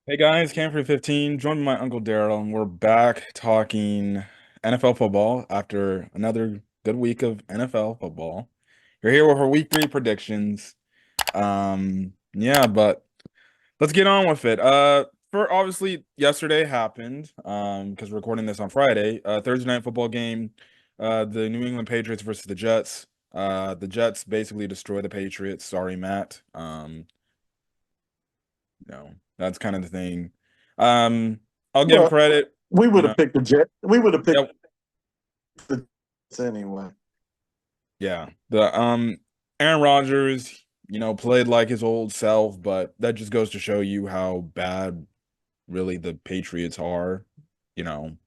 Hey guys, Cam for 15, joined by my uncle Darrell, and we're back talking NFL football after another good week of NFL football. You're here with our week three predictions. Yeah, but let's get on with it. For obviously yesterday happened, because we're recording this on Friday, Thursday night football game, the New England Patriots versus the Jets. The Jets basically destroy the Patriots. Sorry, Matt. That's kind of the thing. Um, I'll give Well, credit, we you would know. have picked the Jet. We would have picked Yep, the Jets anyway. yeah. The Aaron Rodgers, played like his old self, but that just goes to show you how bad really the Patriots are. You know,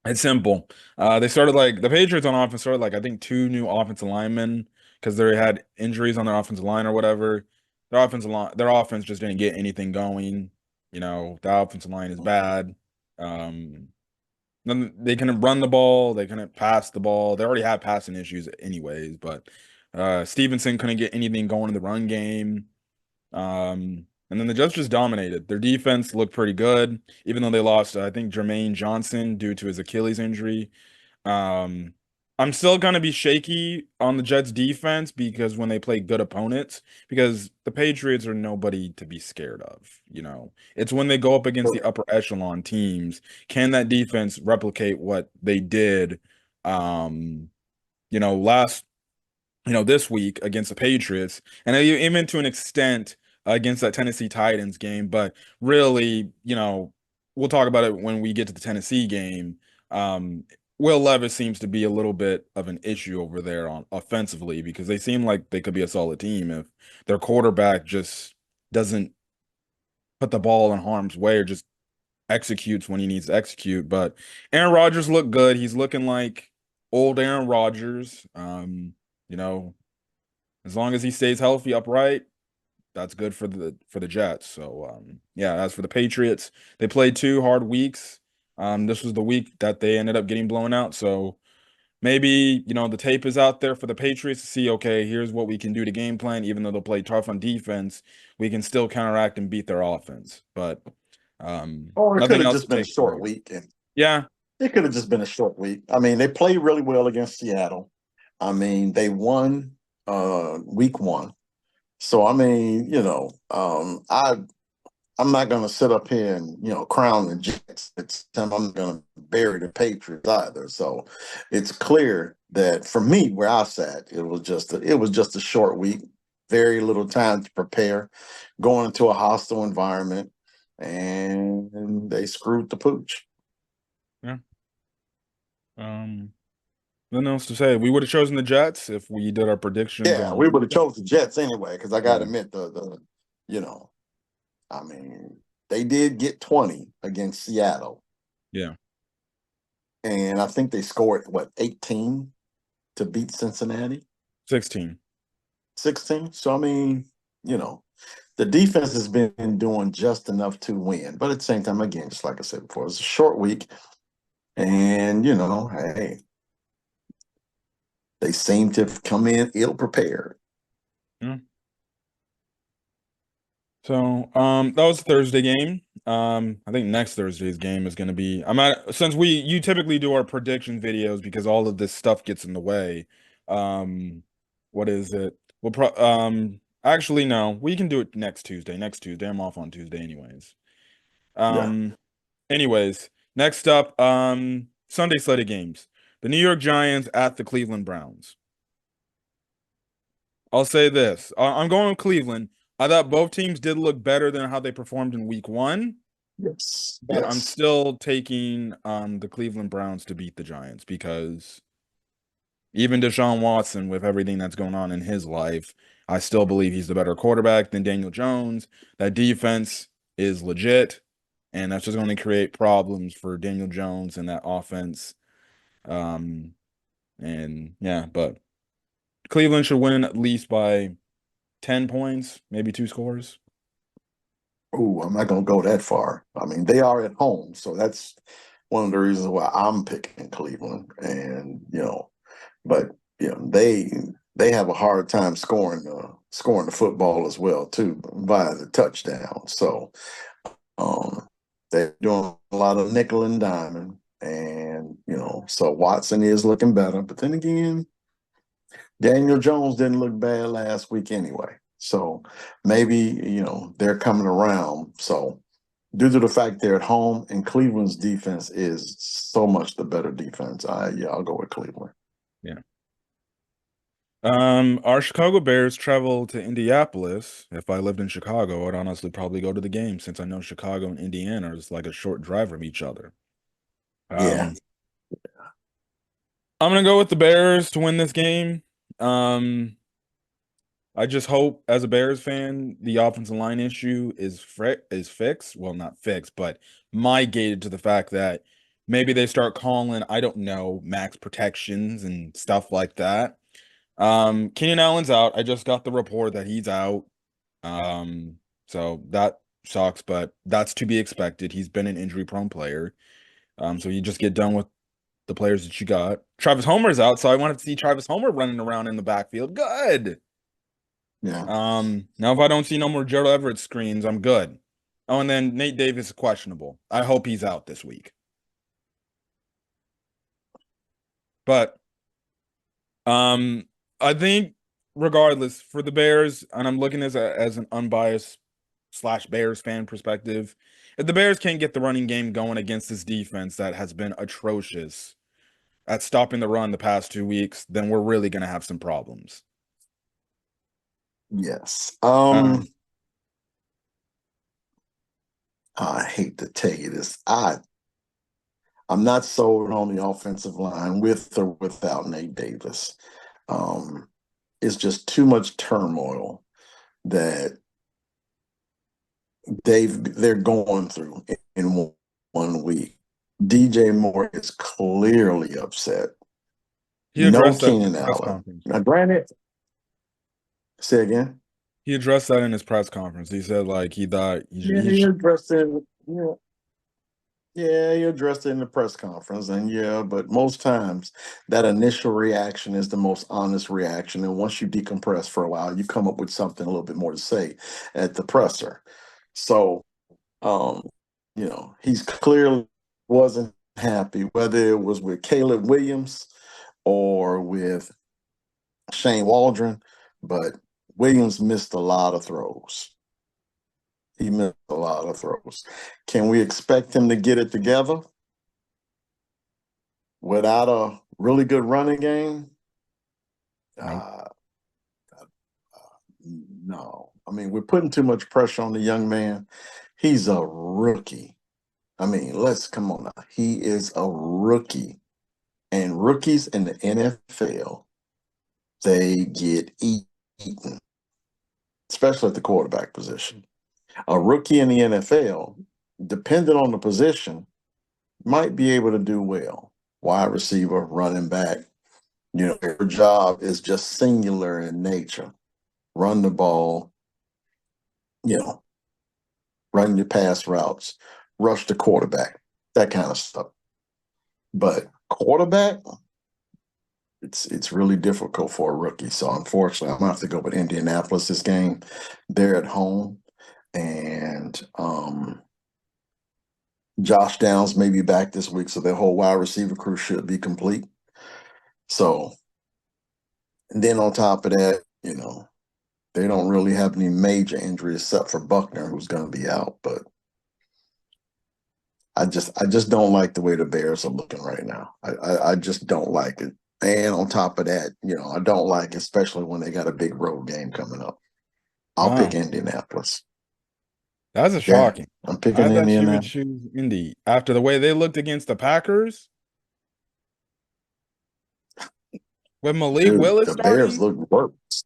it's simple. They started like the Patriots on offense started like I think two new offensive linemen because they had injuries on their offensive line or whatever. Their offense just didn't get anything going. The offensive line is bad. Um, Then they couldn't run the ball, they couldn't pass the ball. They already had passing issues anyways, but Stevenson couldn't get anything going in the run game. And then the Jets just dominated. Their defense looked pretty good, even though they lost, I think, Jermaine Johnson due to his Achilles injury. Um, I'm still gonna be shaky on the Jets defense because when they play good opponents, because the Patriots are nobody to be scared of, It's when they go up against the upper echelon teams, can that defense replicate what they did last this week against the Patriots, and even to an extent against that Tennessee Titans game. But really, we'll talk about it when we get to the Tennessee game. Um, Will Levis seems to be a little bit of an issue over there on offensively because they seem like they could be a solid team if their quarterback just doesn't put the ball in harm's way or just executes when he needs to execute. But Aaron Rodgers looked good. He's looking like old Aaron Rodgers. You know, as long as he stays healthy, upright, that's good for the Jets. So yeah, as for the Patriots, they played two hard weeks. This was the week that they ended up getting blown out. So maybe, the tape is out there for the Patriots to see, okay, here's what we can do to game plan. Even though they'll play tough on defense, we can still counteract and beat their offense. But Or it could nothing have else just to been a take away. short week, and Yeah, it could have just been a short week. I mean, they played really well against Seattle. I mean, they won week one. So I mean, I'm not going to sit up here and crown the Jets. I'm not going to bury the Patriots either. So it's clear that for me, where I sat, it was just a short week, very little time to prepare, going into a hostile environment, and they screwed the pooch. yeah. Um, Nothing else to say. We would have chosen the Jets if we did our predictions Yeah, on we would have Wednesday. chose the Jets anyway, because I got to Yeah, admit you know, I mean, they did get 20 against Seattle, yeah. and I think they scored what 18 to beat Cincinnati. 16. 16. So I mean, you know, the defense has been doing just enough to win. But at the same time, again, just like I said before, it's a short week. And, hey, they seem to have come in ill prepared. Yeah. So, that was the Thursday game. I think next Thursday's game is going to be. Since you typically do our prediction videos because all of this stuff gets in the way. Um, what is it? Actually, no, we can do it next Tuesday. Next Tuesday, I'm off on Tuesday, anyways. Yeah. Um, anyways, next up, Sunday slate of games. The New York Giants at the Cleveland Browns. I'll say this. I'm going with Cleveland. I thought both teams did look better than how they performed in week one, Yes. but I'm Yes. still taking the Cleveland Browns to beat the Giants because even Deshaun Watson, with everything that's going on in his life, I still believe he's the better quarterback than Daniel Jones. That defense is legit, and that's just going to create problems for Daniel Jones and that offense. Um, and yeah, but Cleveland should win at least by 10 points, maybe two scores. Ooh, I'm not going to go that far. I mean, they are at home. So that's one of the reasons why I'm picking Cleveland. And, but they have a hard time scoring the football as well too via the touchdown. So Um, they're doing a lot of nickel and diamond, and so Watson is looking better. But then again, Daniel Jones didn't look bad last week anyway. So maybe, they're coming around. So due to the fact they're at home and Cleveland's defense is so much the better defense, I'll go with Cleveland. Yeah. Our Chicago Bears travel to Indianapolis. If I lived in Chicago, I'd honestly probably go to the game since I know Chicago and Indiana is like a short drive from each other. Yeah. Um, I'm gonna go with the Bears to win this game. Um, I just hope, as a Bears fan, the offensive line issue is fixed. Well, not fixed, but migrated to the fact that maybe they start calling, I don't know, max protections and stuff like that. Keenan Allen's out. I just got the report that he's out. So that sucks, but that's to be expected. He's been an injury-prone player. So you just get done with the players that you got. Travis Homer's out, so I wanted to see Travis Homer running around in the backfield. Good. Yeah. Now if I don't see no more Gerald Everett screens, I'm good. Oh, and then Nate Davis is questionable. I hope he's out this week. But um, I think regardless for the Bears, and I'm looking as an unbiased slash Bears fan perspective, if the Bears can't get the running game going against this defense that has been atrocious at stopping the run the past 2 weeks, then we're really gonna have some problems. Yes. Um, I hate to tell you this. I'm not sold on the offensive line with or without Nate Davis. Um, it's just too much turmoil that they're going through in one week. DJ Moore is clearly upset. he No addressed that in Keenan his press Allen. conference. Now, granted, say again. He addressed that in his press conference. He said like he thought Yeah, he he should. addressed it. Yeah, yeah, he addressed it in the press conference, and yeah, but most times that initial reaction is the most honest reaction, and once you decompress for a while, you come up with something a little bit more to say at the presser. So, um, he's clearly wasn't happy, whether it was with Caleb Williams or with Shane Waldron, but Williams missed a lot of throws. He missed a lot of throws. Can we expect him to get it together without a really good running game? Nope. Uh, no. I mean, we're putting too much pressure on the young man. He's a rookie. I mean, let's come on now. He is a rookie. And rookies in the NFL, they get eaten, especially at the quarterback position. A rookie in the NFL, depending on the position, might be able to do well. Wide receiver, running back, their job is just singular in nature. Run the ball, you know, run your pass routes, rush the quarterback, that kind of stuff. But quarterback, it's really difficult for a rookie. So unfortunately, I'm gonna have to go with Indianapolis this game. They're at home, and Josh Downs may be back this week, so their whole wide receiver crew should be complete. So, and then on top of that, they don't really have any major injuries except for Buckner, who's going to be out. But I just don't like the way the Bears are looking right now. I just don't like it. And on top of that, I don't like, especially when they got a big road game coming up. I'll pick Wow. Indianapolis. That's a Yeah, shocking. I'm I picking thought you would Indianapolis. choose Indy after the way they looked against the Packers with Malik Dude, Willis the Bears starting. look worse.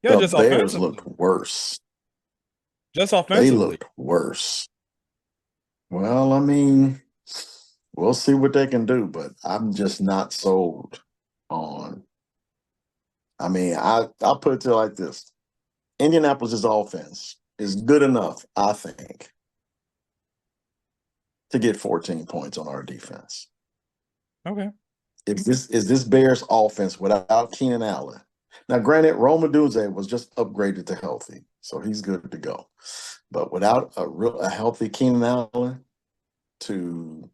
Yeah, The just Bears looked offensively. worse. Just They offensively. looked worse. Well, I mean, we'll see what they can do, but I'm just not sold on. I mean, I'll put it to you like this: Indianapolis' offense is good enough, I think, to get 14 points on our defense. Okay. If this is this Bears offense without Keenan Allen. Now, granted, Roma Dunze was just upgraded to healthy. So he's good to go. But without a healthy Keenan Allen to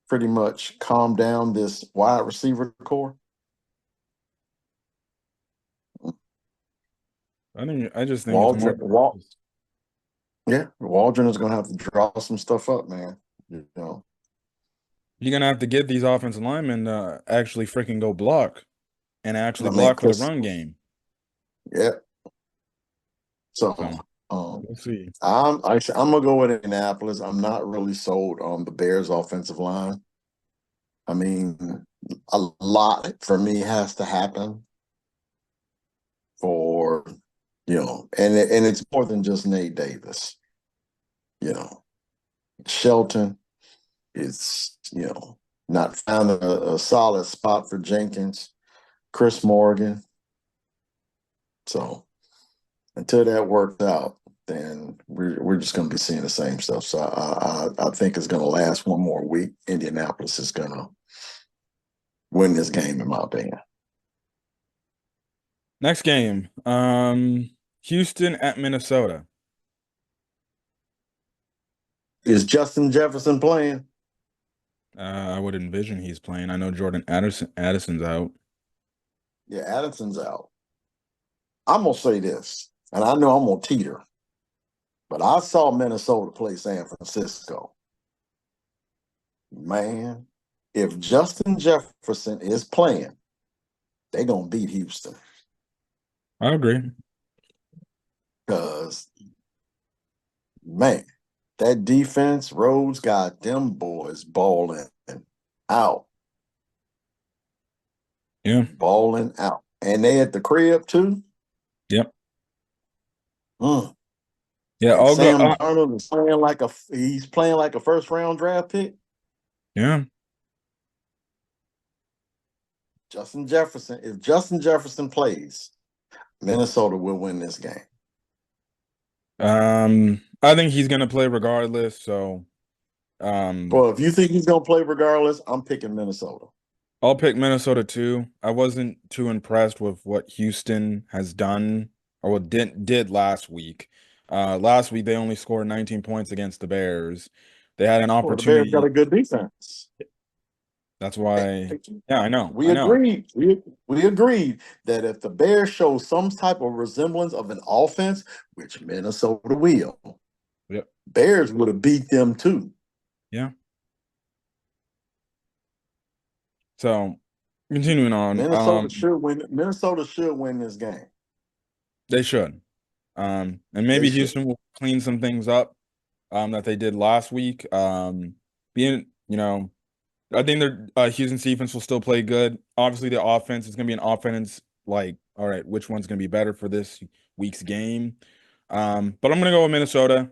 pretty much calm down this wide receiver core, I just think it's more. Waldron, yeah, Waldron is going to have to draw some stuff up, man. You know, You're gonna have to get these offensive linemen to actually freaking go block and actually I mean, block for the because run game. yeah. So, So um, we'll see. I'm gonna go with Indianapolis. I'm not really sold on the Bears' offensive line. I mean, a lot for me has to happen for and it's more than just Nate Davis. You know, Shelton is not found a solid spot for Jenkins, Chris Morgan. So until that works out, then we're just going to be seeing the same stuff. So I think it's going to last one more week. Indianapolis is going to win this game, in my opinion. Next game, Houston at Minnesota. Is Justin Jefferson playing? I would envision he's playing. I know Jordan Addison's out. Yeah, Addison's out. I'm gonna say this, and I know I'm gonna teeter, but I saw Minnesota play San Francisco. Man, if Justin Jefferson is playing, they're gonna beat Houston. I agree. Because man, that defense, Rhodes got them boys balling out, Yeah. balling out, and they at the crib too. Yep. Mm. Yeah. And I'll go. Sam Darnold is playing like a first round draft pick. Yeah. Justin Jefferson, if Justin Jefferson plays, Minnesota will win this game. I think he's gonna play regardless. So, um, Well, if you think he's gonna play regardless, I'm picking Minnesota. I'll pick Minnesota too. I wasn't too impressed with what Houston has done or what did last week. Last week they only scored 19 points against the Bears. They had an Well, the Bears got opportunity. a good defense. That's why. Yeah, I know. We I know. agreed. We agreed that if the Bears show some type of resemblance of an offense, which Minnesota will, Yep. Bears would have beat them too. Yeah. So, continuing on. Minnesota should win this game. They should. And They maybe should. Houston will clean some things up that they did last week. Being, I think their Houston's defense will still play good. Obviously, the offense is going to be an offense like, all right, which one's going to be better for this week's game? But I'm going to go with Minnesota.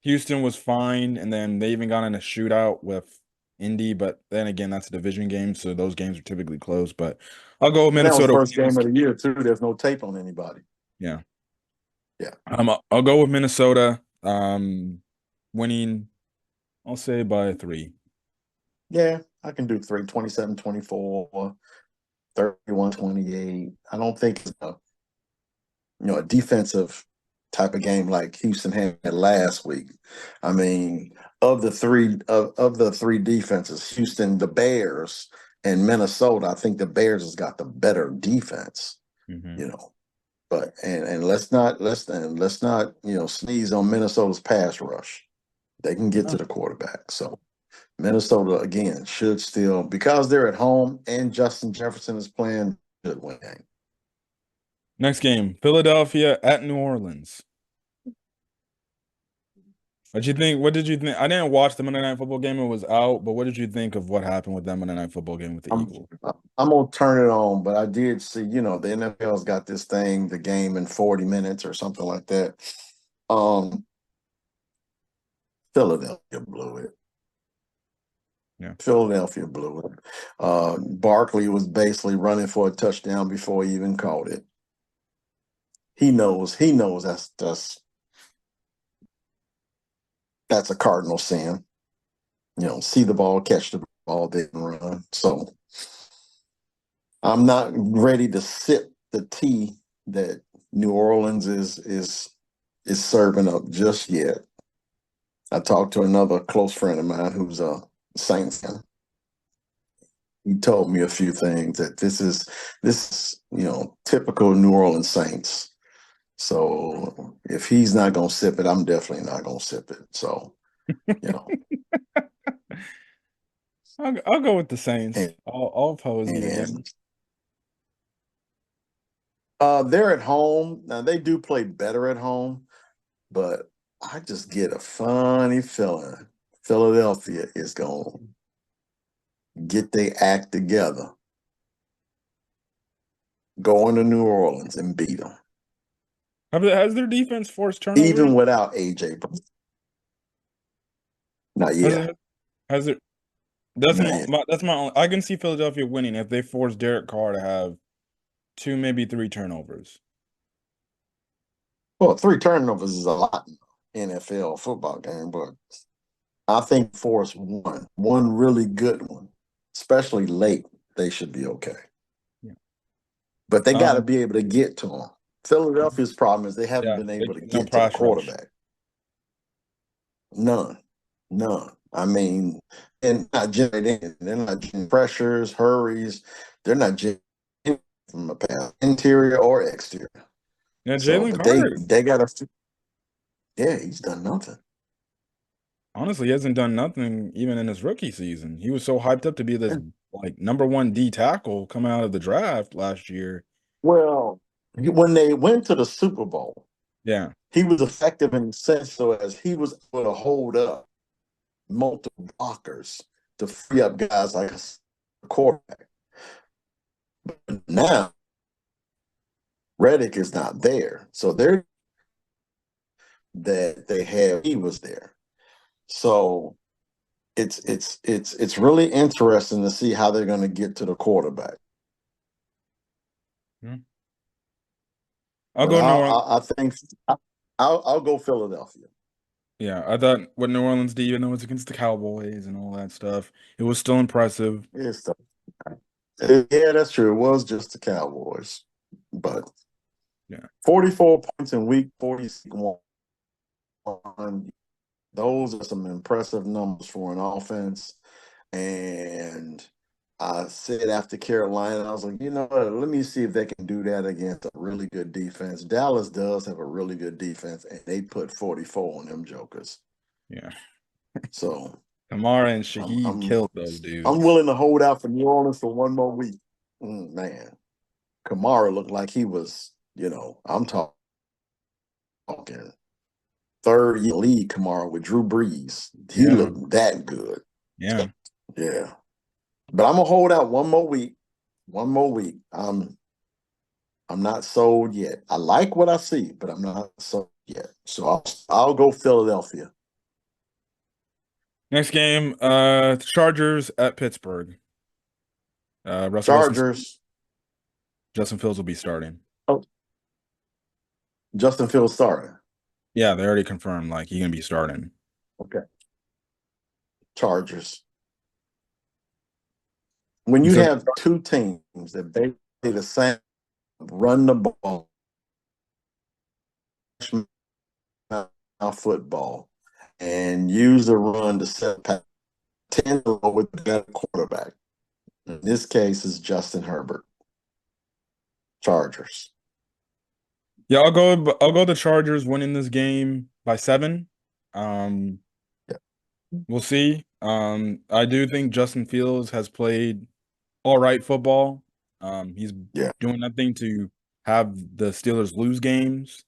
Houston was fine, and then they even got in a shootout with Indy. But then again, that's a division game, so those games are typically close. But I'll go with And that was Minnesota. first game of the year too. There's no tape on anybody. Yeah. Yeah. I'll go with Minnesota. Winning, I'll say by 3. Yeah, I can do 3, 27-24, 31-28. I don't think it's a defensive type of game like Houston had last week. I mean, of the three defenses, Houston, the Bears, and Minnesota, I think the Bears has got the better defense, Mm-hmm. But and let's not sneeze on Minnesota's pass rush. They can get to the quarterback. So Minnesota again should still, because they're at home and Justin Jefferson is playing, should win game. Next game, Philadelphia at New Orleans. What you think? What did you think? I didn't watch the Monday Night Football game. It was out, but what did you think of what happened with that Monday Night Football game with the I'm Eagles? I'm gonna turn it on, but I did see, the NFL's got this thing, the game in 40 minutes or something like that. Um, Philadelphia blew it. Yeah. Philadelphia blew it. Barkley was basically running for a touchdown before he even caught it. He knows that's a cardinal sin. See the ball, catch the ball, then run. So I'm not ready to sip the tea that New Orleans is serving up just yet. I talked to another close friend of mine who's a Saints fan. He told me a few things that this is typical New Orleans Saints. So if he's not gonna sip it, I'm definitely not gonna sip it. So you know, I'll go with the Saints. and, I'll oppose you again. and they're at home now. They do play better at home, but I just get a funny feeling Philadelphia is gonna get their act together, go into New Orleans and beat them, Has their defense forced turnovers? even without AJ. Not Has yet, it? Has it? not yet. That's my only. I can see Philadelphia winning if they force Derek Carr to have two, maybe three turnovers. Well, three turnovers is a lot in NFL football game, but I think force one really good one, especially late, they should be okay. Yeah. But they got to Um. be able to get to them. Philadelphia's problem is they haven't Yeah. been able to No get to the pass rush. quarterback. None, none. I mean, and not generating. They're not getting pressures, hurries. They're not generating from a pass, interior or exterior. Yeah, So, Jalen but they Carter. they got to. Yeah, he's done nothing. Honestly, he hasn't done nothing even in his rookie season. He was so hyped up to be this like number one D tackle coming out of the draft last year. Well, when they went to the Super Bowl, Yeah. he was effective in the sense so as he was able to hold up multiple blockers to free up guys like a quarterback. But now Reddick is not there, so they're that they have he was there. So it's really interesting to see how they're going to get to the quarterback. Hmm. I'll But go New Orleans. I think I'll go Philadelphia. Yeah, I thought what New Orleans did, even though it's against the Cowboys and all that stuff, it was still impressive. It's the, yeah, that's true. It was just the Cowboys, but Yeah. 44 points in week 41. Those are some impressive numbers for an offense. And I said after Carolina, I was like, you know what? Let me see if they can do that against a really good defense. Dallas does have a really good defense, and they put 44 on them jokers. Yeah. So Kamara and I'm Shaheed I'm killed those I'm dudes. willing to hold out for New Orleans for one more week. Man, Kamara looked like he was, I'm talking third year league Kamara with Drew Brees. He Yeah. looked that good. Yeah. Yeah. But I'm gonna hold out one more week. One more week. I'm not sold yet. I like what I see, but I'm not sold yet. So I'll go Philadelphia. Next game, Chargers at Pittsburgh. Russell Wilson, Chargers. Justin Fields will be starting. Oh, Justin Fields starting. Yeah, they already confirmed like he's gonna be starting. Okay. Chargers. When You you said have two teams that basically the same, run the ball, football, and use the run to set past 10 with the better quarterback. In this case, is Justin Herbert. Chargers. yeah, I'll go the Chargers winning this game by 7. Um, Yeah. we'll see. I do think Justin Fields has played all right football. He's Yeah. doing nothing to have the Steelers lose games.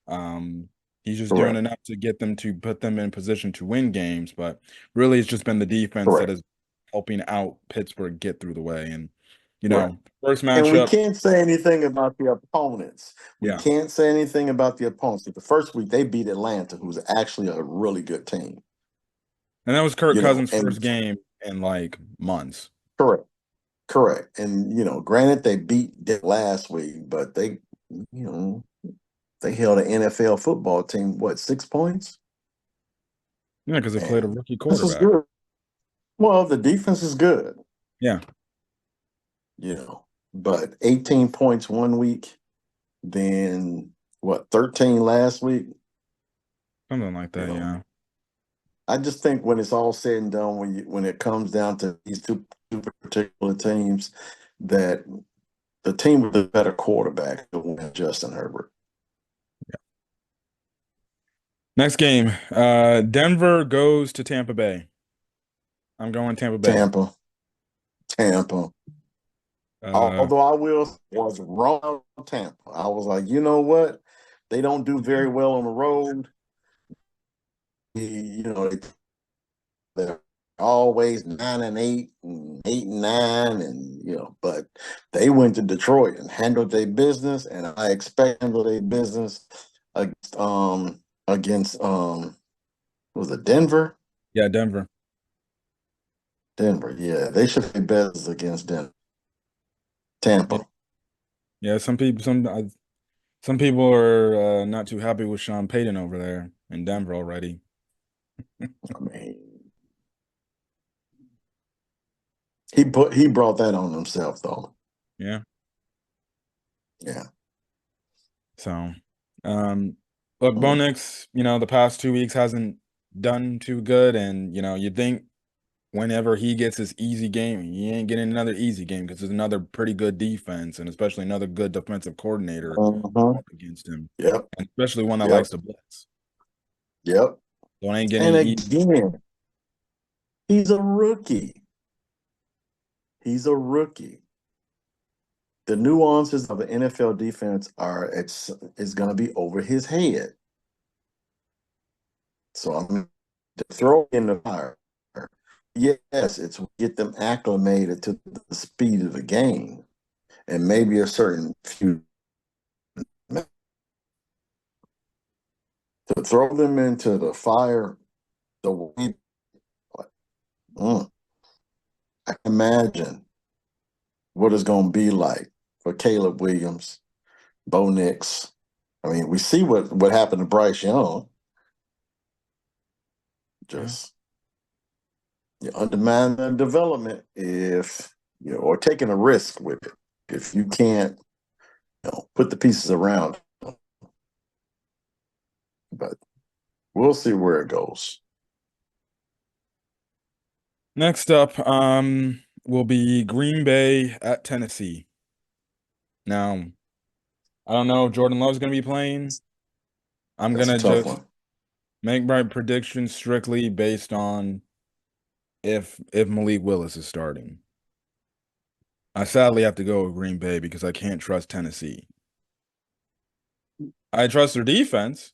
Um, he's just doing Correct. enough to get them to put them in position to win games, but really it's just been the defense that Correct. is helping out Pittsburgh get through the way. And Right. first And we matchup, can't say anything about the opponents. We yeah. can't say anything about the opponents. The first week they beat Atlanta, who's actually a really good team. And that was Kirk Cousins' first And game in like months. correct, correct. And granted they beat them last week, but you know, they held an NFL football team, what, 6 points? Yeah, because they played a And rookie this is quarterback. good. Well, the defense is good, Yeah. but 18 points one week, then what, 13 last week. Something like You that, know, yeah. I just think when it's all said and done, when it comes down to these two particular teams, that the team with the better quarterback will win Justin Herbert. Next game, Denver goes to Tampa Bay. I'm going Tampa Bay. Tampa, Tampa. Uh, Although I will was wrong on Tampa. I was like, you know what? They don't do very well on the road. You know, they're always 9-8 and 8-9, and but they went to Detroit and handled their business, and I expect to handle their business against was it Denver? yeah, Denver. Denver, yeah, they should play business against Denver. Yeah, Tampa. yeah. Some people are not too happy with Sean Payton over there in Denver already. I mean, he brought that on himself though. Yeah. Yeah. So, look, Bo Mm. Nix, the past 2 weeks hasn't done too good, and you think whenever he gets his easy game, he ain't getting another easy game because there's another pretty good defense and especially another good defensive coordinator Uh-huh. against him, Yep. and especially one that likes Yep. to blitz. Yep. So it ain't getting And easy. again, he's a rookie. He's a rookie. The nuances of an NFL defense are it's is going to be over his head. So I'm going to throw in the fire. Yes, it's get them acclimated to the speed of the game and maybe a certain few to throw them into the fire the way mm, I can imagine what it's going to be like for Caleb Williams, Bo Nix. I mean, we see what happened to Bryce Young. Yeah. Just you undermine the development if or taking a risk with it if you can't put the pieces around. But we'll see where it goes. Next up, will be Green Bay at Tennessee. Now, I don't know if Jordan Love's gonna be playing. I'm That's a gonna tough just one. make my predictions strictly based on if Malik Willis is starting. I sadly have to go with Green Bay because I can't trust Tennessee. I trust their defense.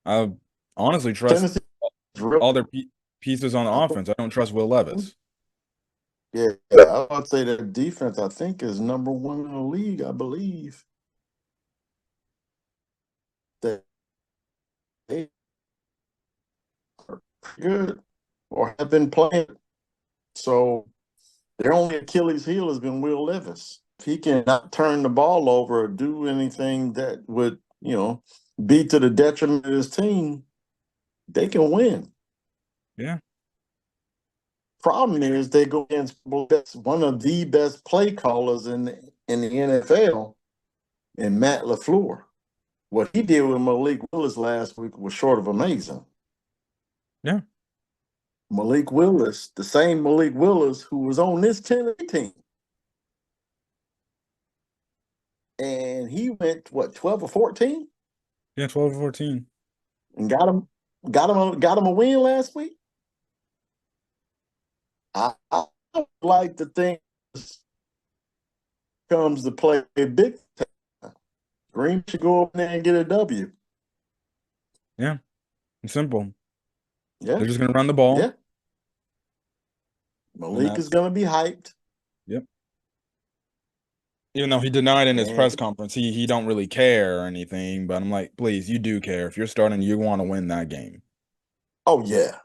I honestly trust Tennessee is real. all their pieces on I offense. I don't trust Will Levis. Yeah, I would say that defense. I think is number one in the league. I believe that they are good or have been playing. So their only Achilles heel has been Will Levis. If he cannot turn the ball over or do anything that would, be to the detriment of his team, they can win. Yeah, Problem is they go against one of the best play callers in the NFL, and Matt LaFleur. What he did with Malik Willis last week was short of amazing. yeah, Malik Willis, the same Malik Willis who was on this Tennessee team, and he went what 12 or 14 yeah. 12-14. and got him a win last week. I like to think this comes to play big time. Green should go up there and get a W. Yeah, it's simple. Yeah, They're just gonna run the ball, yeah. and Malik is that's going to be hyped, yep. Even though he denied in his and press conference, he don't really care or anything. But I'm like, please, you do care. If you're starting, you want to win that game. oh yeah,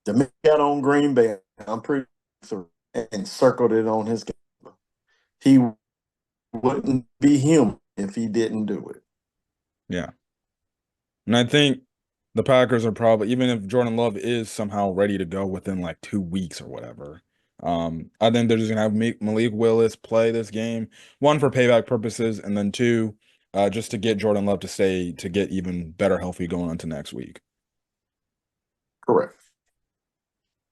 the man got on Green Bay. I'm pretty sure and circled it on his game. He wouldn't be human if he didn't do it. Yeah. And I think the Packers are probably, even if Jordan Love is somehow ready to go within like 2 weeks or whatever, I think they're just gonna have Malik Willis play this game, one for payback purposes, and then two, just to get Jordan Love to get even better healthy going into next week. Correct.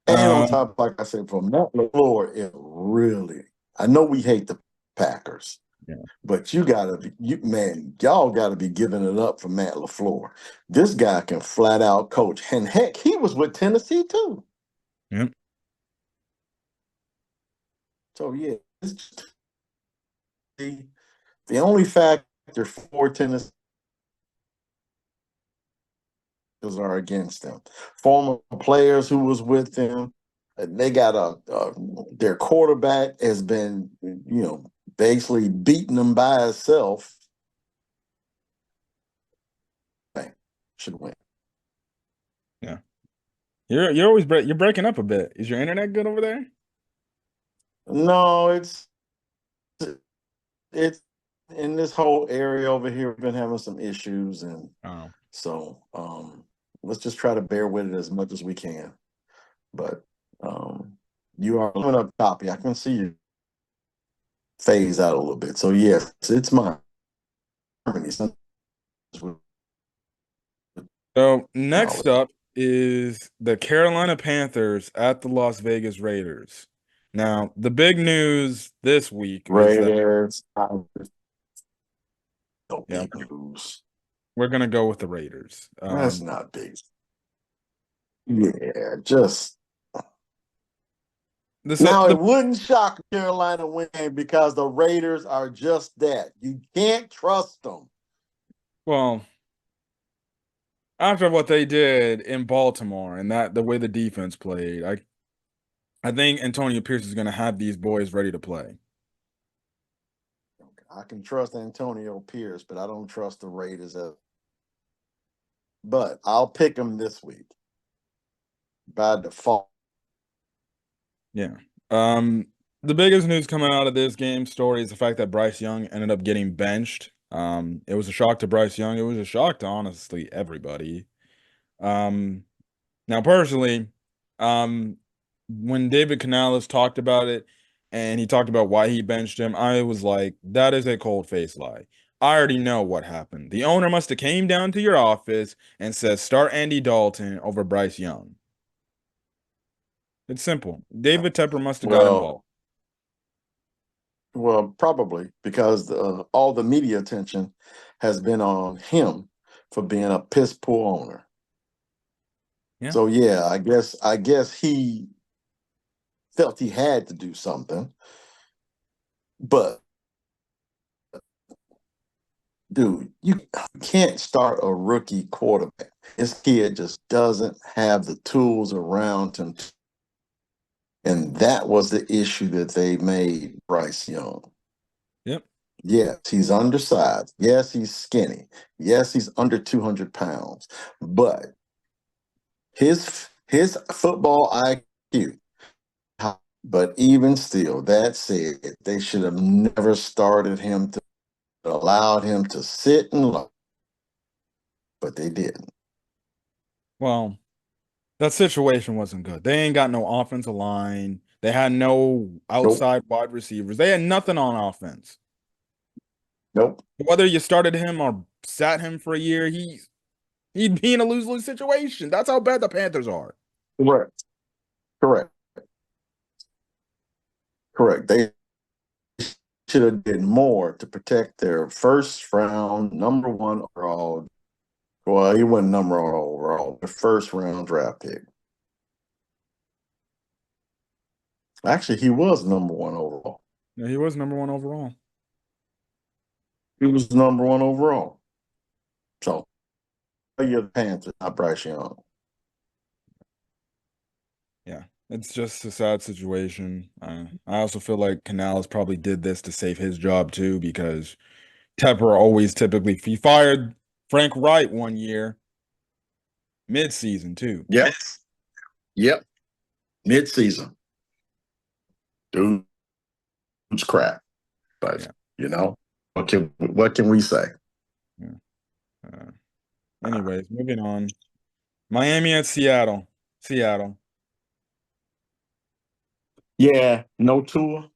And on Um, top, like I said, from that LaFleur, it really, I know we hate the Packers, yeah, but you gotta be, y'all gotta be giving it up for Matt LaFleur. This guy can flat out coach. And heck, he was with Tennessee too. yeah. So yeah, the only factor for Tennessee are against them. Former players who was with them, they got their quarterback has been, basically beating them by itself. Should win. Yeah. You're always you're breaking up a bit. Is your internet good over there? No, it's in this whole area over here. We've been having some issues, and Oh, so let's just try to bear with it as much as we can. But you are coming up copy. I can see you phase out a little bit. So yes, it's my harmony. so next up is the Carolina Panthers at the Las Vegas Raiders. Now, the big news this week is that Raiders, no yeah, big news. we're gonna go with the Raiders. That's not big. Yeah, just now it wouldn't shock Carolina win because the Raiders are just that. You can't trust them. well, after what they did in Baltimore and that the way the defense played, I think Antonio Pierce is gonna have these boys ready to play. I can trust Antonio Pierce, but I don't trust the Raiders. But I'll pick them this week by default. Yeah. The biggest news coming out of this game story is the fact that Bryce Young ended up getting benched. It was a shock to Bryce Young. It was a shock to honestly everybody. Um, Now personally, um, when David Canales talked about it and he talked about why he benched him, I was like, that is a cold face lie. I already know what happened. The owner must have came down to your office and said, start Andy Dalton over Bryce Young. It's simple. David Tepper must have got involved. Well, probably because all the media attention has been on him for being a piss poor owner. Yeah. So yeah, I guess he felt he had to do something. But dude, you can't start a rookie quarterback. This kid just doesn't have the tools around him. And that was the issue that they made Bryce Young. Yep. Yes, he's undersized. Yes, he's skinny. Yes, he's under 200 pounds. But his football IQ. But even still, that said, they should have never started him to allowed him to sit and look, but they didn't. Well, that situation wasn't good. They ain't got no offensive line. They had no Nope. outside wide receivers. They had nothing on offense. Nope. Whether you started him or sat him for a year, he'd be in a lose-lose situation. That's how bad the Panthers are. Correct. Correct. Correct. They should have did more to protect their first round, number one overall. Well, he wasn't number one overall, the first round draft pick. Actually, he was number one overall. Yeah, he was number one overall. He was number one overall. So, you're the Panthers, not Bryce Young. Yeah, it's just a sad situation. I also feel like Canales probably did this to save his job too, because Tepper always typically he fired Frank Wright one year mid-season too. Yep. Yep. Mid-season. Dude's crap. But Yeah, what can we say? yeah. Uh, Anyways, moving on. Miami at Seattle. Seattle. Yeah, no tour.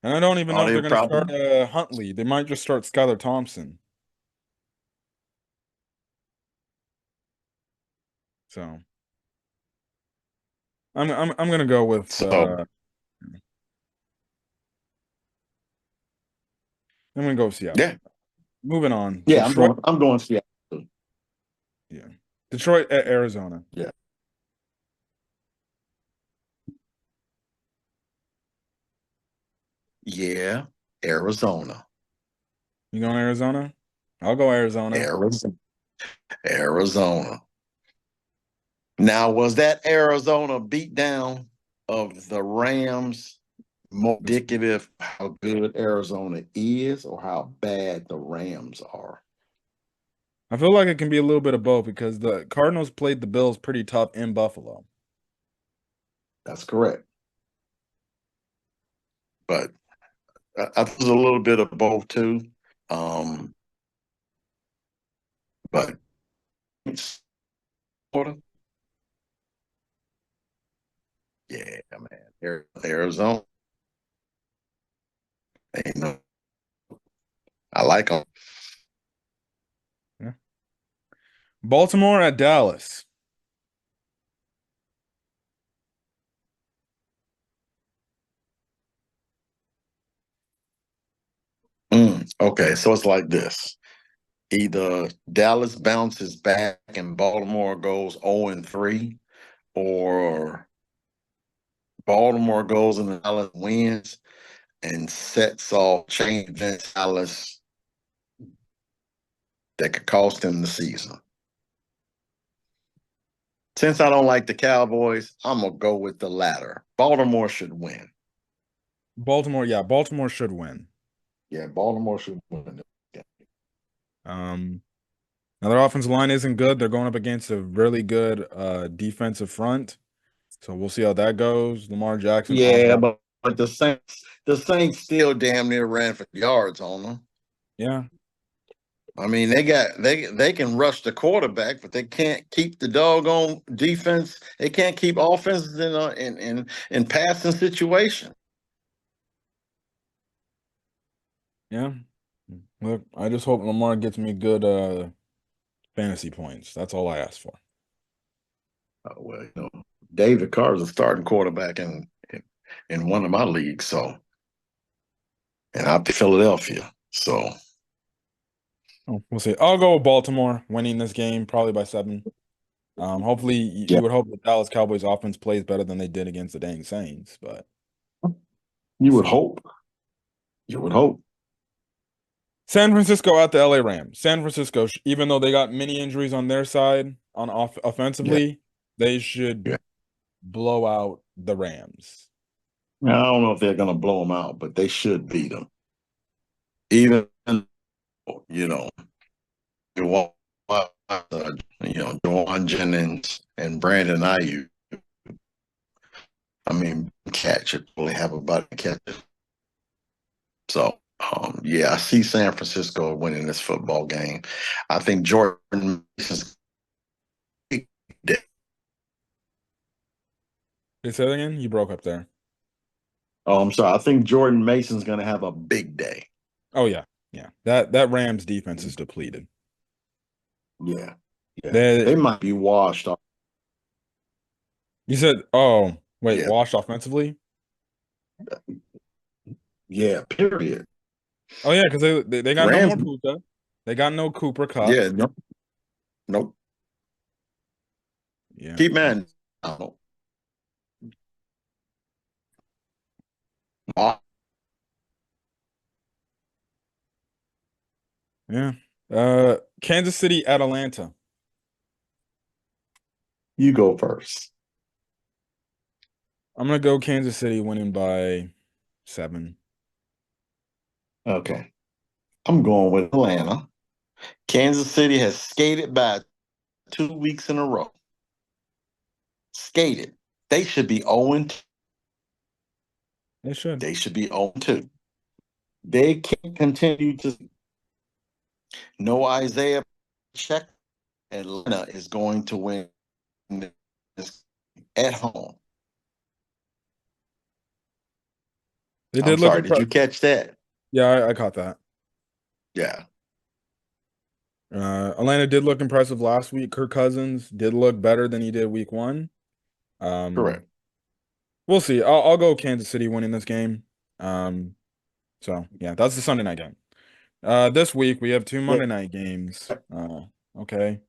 And I don't even Are know if they they're going to start probably? Huntley. They might just start Skylar Thompson. So I'm gonna go with So I'm gonna go with Seattle. yeah, Moving on, yeah. Detroit. I'm going Seattle. Yeah, Detroit at Arizona. Yeah, yeah. Arizona, You going Arizona? I'll go Arizona. Arizona, Arizona. Now, was that Arizona beatdown of the Rams more This, indicative how good Arizona is or how bad the Rams are? I feel like it can be a little bit of both because the Cardinals played the Bills pretty tough in Buffalo. That's correct. But I think there's a little bit of both too. Um, but it's sort of, yeah, man. Arizona, ain't no, I like them. Yeah. Baltimore at Dallas. Okay, so it's like this. Either Dallas bounces back and Baltimore goes 0-3, or Baltimore goes and Dallas wins and sets off chain against Dallas that could cost them the season. Since I don't like the Cowboys, I'm gonna go with the latter. Baltimore should win. Baltimore, yeah, Baltimore should win. Yeah, Baltimore should win. Um, Now their offensive line isn't good. They're going up against a really good defensive front. So we'll see how that goes. Lamar Jackson off Yeah, that. but the Saints still damn near ran for yards on them. Yeah. I mean, they can rush the quarterback, but they can't keep the doggone defense. They can't keep offenses in passing situation. Yeah. Look, I just hope Lamar gets me good fantasy points. That's all I ask for. Well, David Carr is a starting quarterback in one of my leagues, so and I pick Philadelphia. So Oh, we'll see. I'll go with Baltimore winning this game probably by 7. Hopefully yeah, you would hope the Dallas Cowboys offense plays better than they did against the dang Saints, but we'll you would see. hope. You would hope. San Francisco at the LA Rams. San Francisco, even though they got many injuries on their side on Yeah, offensively, they should yeah. blow out the Rams. Now, I don't know if they're going to blow them out, but they should beat them. Even you know, Jawan, Jawan Jennings and Brandon Ayuk. I mean, catch it. Only have about a catch it. So, yeah, I see San Francisco winning this football game. I think Jordan Mason's big day. Did you say that again? You broke up there. Oh, I'm sorry. I think Jordan Mason's going to have a big day. Oh yeah, yeah. That Rams defense is depleted. Yeah, yeah. They They might be washed off. You said, oh wait, Yeah, washed offensively? yeah. Period. Oh yeah, because they got no Rams. more Puka. They got no Cooper Cup. Yeah, no, nope. Yeah, Keep man. No. yeah. Kansas City at Atlanta. You go first. I'm gonna go Kansas City winning by 7. Okay. I'm going with Atlanta. Kansas City has skated by 2 weeks in a row. Skated. They should be 0. They should. They should be 0-2. They can't continue to. No Isaiah check. Atlanta is going to win this at home. They I'm did look sorry, did you impressive. catch that? Yeah, I caught that. Yeah, Atlanta did look impressive last week. Kirk Cousins did look better than he did week one. Um, correct. we'll see. I'll go Kansas City winning this game. Um, so yeah, that's the Sunday night game. This week we have two Yeah. Monday night games. Okay.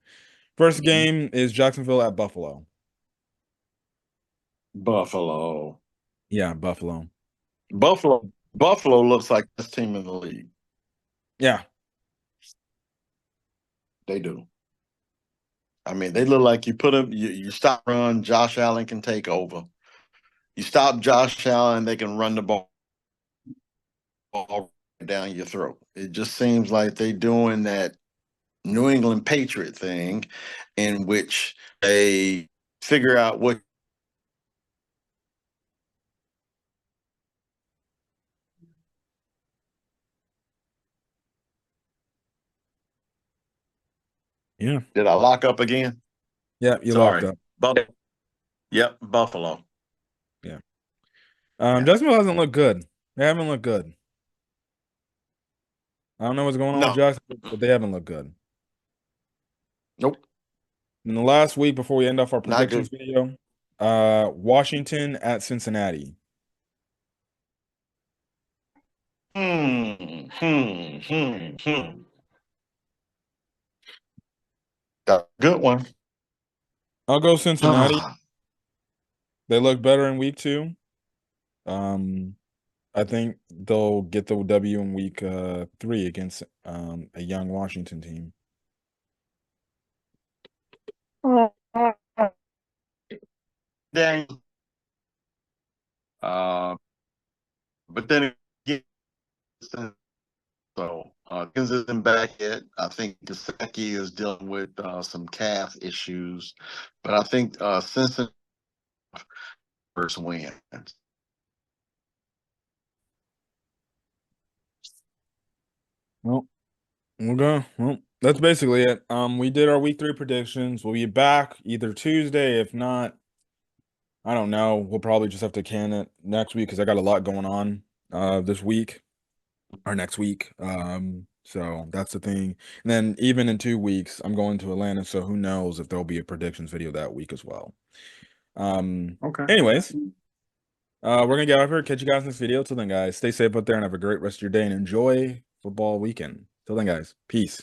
First Mhm. game is Jacksonville at Buffalo. Buffalo. Yeah, Buffalo. Buffalo looks like this team in the league. Yeah. They do. I mean, they look like you put them, you stop run, Josh Allen can take over. You stop Josh Allen, they can run the ball down your throat. It just seems like they doing that New England Patriot thing in which they figure out what Yeah. did I lock up again? Yeah, you locked Sorry. up. Yep, Buffalo. Yeah. Yeah. Jacksonville hasn't looked good. They haven't looked good. I don't know what's going on with No. Jacksonville, but they haven't looked good. Nope. In the last week before we end off our Not good. predictions video, Washington at Cincinnati. Hmm. That's a good one. I'll go Cincinnati. They look better in week two. Um, I think they'll get the W in week three against a young Washington team. Dang. Uh, but then again, so Kins isn't back yet. I think Gasecki is dealing with some calf issues, but I think Cincinnati first win. Well, we'll go. Well, that's basically it. We did our week three predictions. We'll be back either Tuesday. If not, I don't know. We'll probably just have to can it next week because I got a lot going on this week or next week. So that's the thing. And then even in 2 weeks, I'm going to Atlanta, so who knows if there'll be a predictions video that week as well. Okay. Anyways, we're gonna get out of here. Catch you guys in this video. Till then, guys, stay safe out there and have a great rest of your day and enjoy football weekend. Till then, guys, peace.